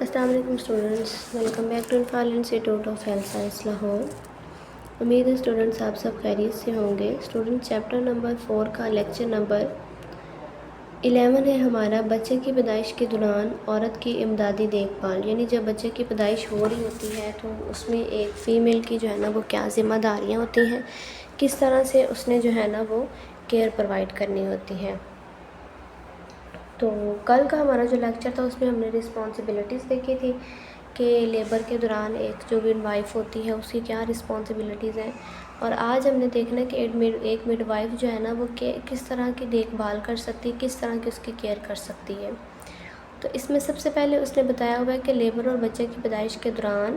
السلام علیکم students, welcome back to الفال institute of health science Lahore. امید ہے اسٹوڈنٹس آپ سب خیریت سے ہوں گے۔ اسٹوڈنٹ چیپٹر نمبر 4 کا لیکچر نمبر 11 ہے ہمارا بچے کی پیدائش کے دوران عورت کی امدادی دیکھ بھال، یعنی جب بچے کی پیدائش ہو رہی ہوتی ہے تو اس میں ایک فیمیل کی جو ہے نا وہ کیا ذمہ داریاں ہوتی ہیں، کس طرح سے اس نے جو ہے نا وہ کیئر پرووائڈ کرنی ہوتی ہے۔ تو کل کا ہمارا جو لیکچر تھا اس میں ہم نے رسپانسبلٹیز دیکھی تھی کہ لیبر کے دوران ایک جو مڈ وائف ہوتی ہے اس کی کیا رسپانسبلٹیز ہیں، اور آج ہم نے دیکھنا کہ ایک مڈ وائف جو ہے نا وہ کس طرح کی دیکھ بھال کر سکتی ہے، کس طرح کی اس کی کیئر کر سکتی ہے۔ تو اس میں سب سے پہلے اس نے بتایا ہوا ہے کہ لیبر اور بچے کی پیدائش کے دوران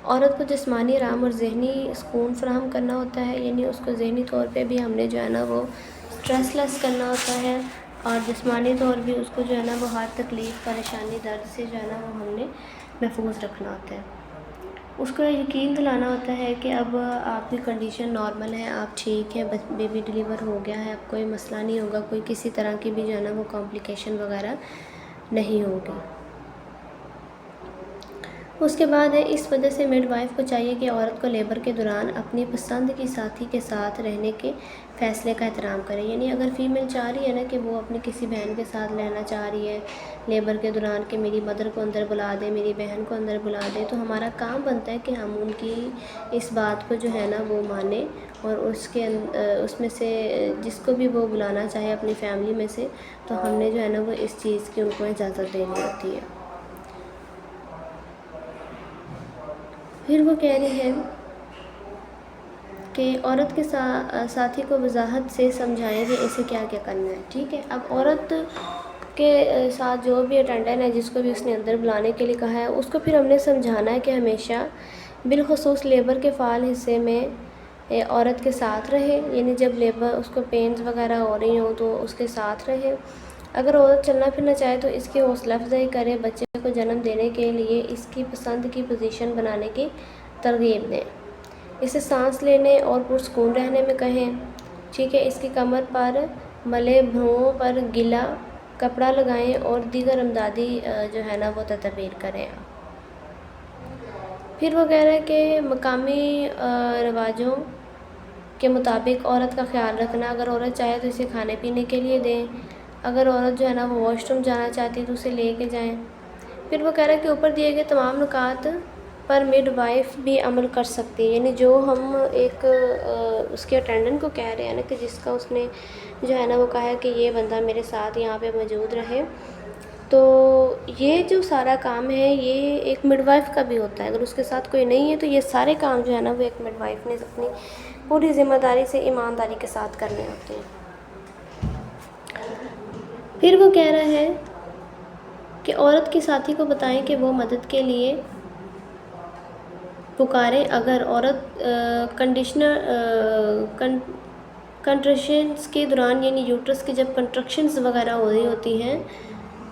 عورت کو جسمانی آرام اور ذہنی سکون فراہم کرنا ہوتا ہے، یعنی اس کو ذہنی طور پہ بھی ہم نے جو ہے نا وہ اسٹریس لیس کرنا ہوتا ہے، اور جسمانی طور بھی اس کو جو ہے نا وہ ہر تکلیف پریشانی درد سے جو ہے نا وہ ہم نے محفوظ رکھنا ہوتا ہے۔ اس کو یقین دلانا ہوتا ہے کہ اب آپ کی کنڈیشن نارمل ہے، آپ ٹھیک ہے، بیبی ڈیلیور ہو گیا ہے، اب کوئی مسئلہ نہیں ہوگا، کوئی کسی طرح کی بھی جو ہے نا وہ کمپلیکیشن وغیرہ نہیں ہوگی۔ اس کے بعد ہے اس وجہ سے مڈ وائف کو چاہیے کہ عورت کو لیبر کے دوران اپنی پسند کی ساتھی کے ساتھ رہنے کے فیصلے کا احترام کرے، یعنی اگر فیمیل چاہ رہی ہے نا کہ وہ اپنی کسی بہن کے ساتھ رہنا چاہ رہی ہے لیبر کے دوران کہ میری مدر کو اندر بلا دے، میری بہن کو اندر بلا دے، تو ہمارا کام بنتا ہے کہ ہم ان کی اس بات کو جو ہے نا وہ مانیں، اور اس میں سے جس کو بھی وہ بلانا چاہے اپنی فیملی میں سے تو ہم نے جو ہے نا وہ اس چیز کی ان کو اجازت دینی ہوتی ہے۔ پھر وہ کہہ رہی ہے کہ عورت کے ساتھی کو وضاحت سے سمجھائیں کہ اسے کیا کیا کرنا ہے، ٹھیک ہے۔ اب عورت کے ساتھ جو بھی اٹینڈنٹ ہے جس کو بھی اس نے اندر بلانے کے لیے کہا ہے اس کو پھر ہم نے سمجھانا ہے کہ ہمیشہ بالخصوص لیبر کے فعال حصے میں عورت کے ساتھ رہے، یعنی جب لیبر اس کو پینز وغیرہ ہو رہی ہوں تو اس کے ساتھ رہے۔ اگر عورت چلنا پھرنا چاہے تو اس کی حوصلہ افزائی کرے، بچے کو جنم دینے کے لیے اس کی پسند کی پوزیشن بنانے کی ترغیب دیں، اسے سانس لینے اور پرسکون رہنے میں کہیں، ٹھیک ہے۔ اس کی کمر پر ملے بھروں پر گیلا کپڑا لگائیں اور دیگر امدادی جو ہے نا وہ تدابیر کریں۔ پھر وہ کہہ رہا ہے کہ مقامی رواجوں کے مطابق عورت کا خیال رکھنا، اگر عورت چاہے تو اسے کھانے پینے کے لیے دیں، اگر عورت جو ہے نا وہ واش روم جانا چاہتی ہے تو اسے لے کے جائیں۔ پھر وہ کہہ رہا ہے کہ اوپر دیے گئے تمام نکات پر مڈ وائف بھی عمل کر سکتی ہے، یعنی جو ہم ایک اس کے اٹینڈنٹ کو کہہ رہے ہیں نا کہ جس کا اس نے جو ہے نا وہ کہا ہے کہ یہ بندہ میرے ساتھ یہاں پہ موجود رہے، تو یہ جو سارا کام ہے یہ ایک مڈ وائف کا بھی ہوتا ہے۔ اگر اس کے ساتھ کوئی نہیں ہے تو یہ سارے کام جو ہے نا وہ ایک مڈ وائف نے اپنی پوری ذمہ داری سے ایمانداری کے ساتھ کرنے ہوتے ہیں۔ پھر وہ کہہ رہا ہے کہ عورت کے ساتھی کو بتائیں کہ وہ مدد کے لیے پکاریں، اگر عورت کنٹریشنز کے دوران، یعنی یوٹرس کی جب کنٹرکشنز وغیرہ ہو رہی ہوتی ہیں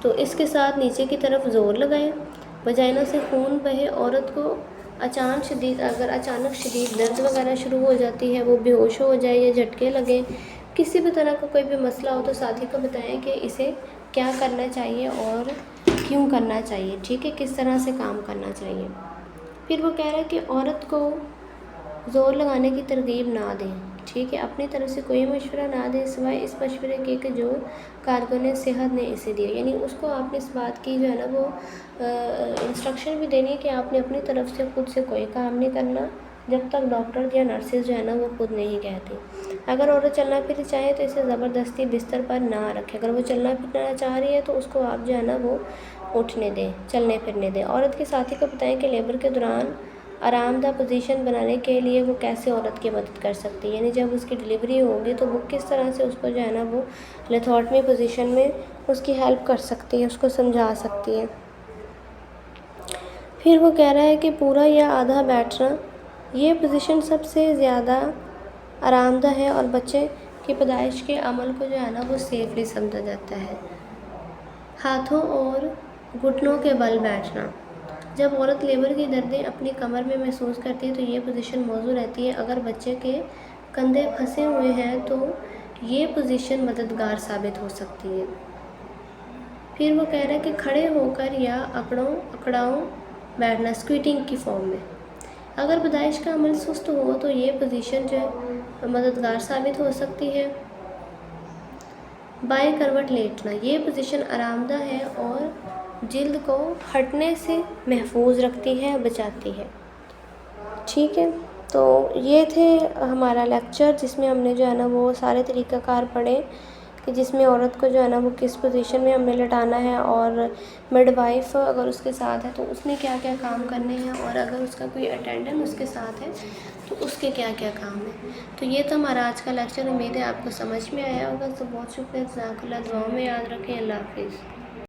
تو اس کے ساتھ نیچے کی طرف زور لگائیں، وجائنا سے خون بہے، عورت کو اگر اچانک شدید درد وغیرہ شروع ہو جاتی ہے، وہ بے ہوش ہو جائے یا جھٹکے لگیں، کسی بھی طرح کا کوئی بھی مسئلہ ہو تو ساتھی کو بتائیں کہ اسے کیا کرنا چاہیے اور کیوں کرنا چاہیے، ٹھیک ہے، کس طرح سے کام کرنا چاہیے۔ پھر وہ کہہ رہا ہے کہ عورت کو زور لگانے کی ترغیب نہ دیں، ٹھیک ہے، اپنی طرف سے کوئی مشورہ نہ دیں سوائے اس مشورے کے کہ جو کارکن صحت نے اسے دیا، یعنی اس کو آپ نے اس بات کی جو ہے نا وہ انسٹرکشن بھی دینی ہے کہ آپ نے اپنی طرف سے خود سے کوئی کام نہیں کرنا جب تک ڈاکٹر یا نرسز جو ہے نا وہ خود نہیں کہتی۔ اگر عورت چلنا پھرنا چاہے تو اسے زبردستی بستر پر نہ رکھے، اگر وہ چلنا پھرنا چاہ رہی ہے تو اس کو آپ جو ہے نا وہ اٹھنے دیں، چلنے پھرنے دیں۔ عورت کے ساتھی کو بتائیں کہ لیبر کے دوران آرام دہ پوزیشن بنانے کے لیے وہ کیسے عورت کی مدد کر سکتی ہے، یعنی جب اس کی ڈلیوری ہوگی تو وہ کس طرح سے اس کو جو ہے نا وہ لیتھوٹمی پوزیشن میں اس کی ہیلپ کر سکتی ہے، اس کو سمجھا سکتی ہے۔ پھر وہ کہہ رہا ہے کہ پورا یا آدھا بیٹھنا، یہ پوزیشن سب سے زیادہ آرام دہ ہے اور بچے کی پیدائش کے عمل کو جو ہے نا وہ سیفلی سمجھا جاتا ہے۔ ہاتھوں اور گھٹنوں کے بل بیٹھنا، جب عورت لیبر کی دردیں اپنی کمر میں محسوس کرتی ہے تو یہ پوزیشن موزوں رہتی ہے، اگر بچے کے کندھے پھنسے ہوئے ہیں تو یہ پوزیشن مددگار ثابت ہو سکتی ہے۔ پھر وہ کہہ رہا ہے کہ کھڑے ہو کر یا اکڑاؤں بیٹھنا، اسکویٹنگ کی فارم میں. اگر پیدائش کا عمل سست ہو تو یہ پوزیشن جو ہے مددگار ثابت ہو سکتی ہے. بائیں کروٹ لیٹنا، یہ پوزیشن آرام دہ ہے اور جلد کو ہٹنے سے محفوظ رکھتی ہے، بچاتی ہے. ٹھیک ہے، تو یہ تھے ہمارا لیکچر جس میں ہم نے جو ہے نا وہ سارے طریقہ کار پڑھے کہ جس میں عورت کو جو ہے نا وہ کس پوزیشن میں ہم نے لٹانا ہے، اور مڈ وائف اگر اس کے ساتھ ہے تو اس نے کیا کیا کام کرنے ہیں، اور اگر اس کا کوئی اٹینڈنٹ اس کے ساتھ ہے تو اس کے کیا کیا کام ہیں. تو یہ تو ہمارا آج کا لیکچر. امید ہے آپ کو سمجھ میں آیا ہوگا. تو بہت شکریہ. جزاک اللہ. دعاؤں میں یاد رکھیں. اللہ حافظ.